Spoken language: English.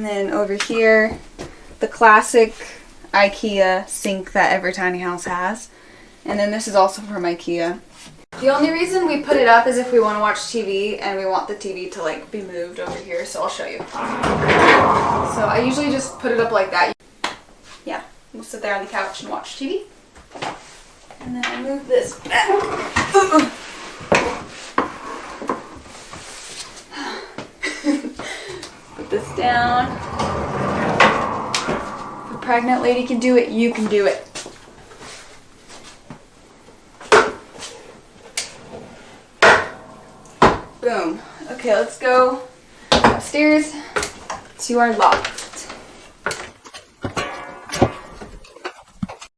And then over here, the classic IKEA sink that every tiny house has. And then this is also from IKEA. The only reason we put it up is if we want to watch TV and we want the TV to like be moved over here, so I'll show you. So I usually just put it up like that. Yeah, we'll sit there on the couch and watch TV. And then I move this back. Put this down. If a pregnant lady can do it, you can do it. Boom. Okay, let's go upstairs to our loft.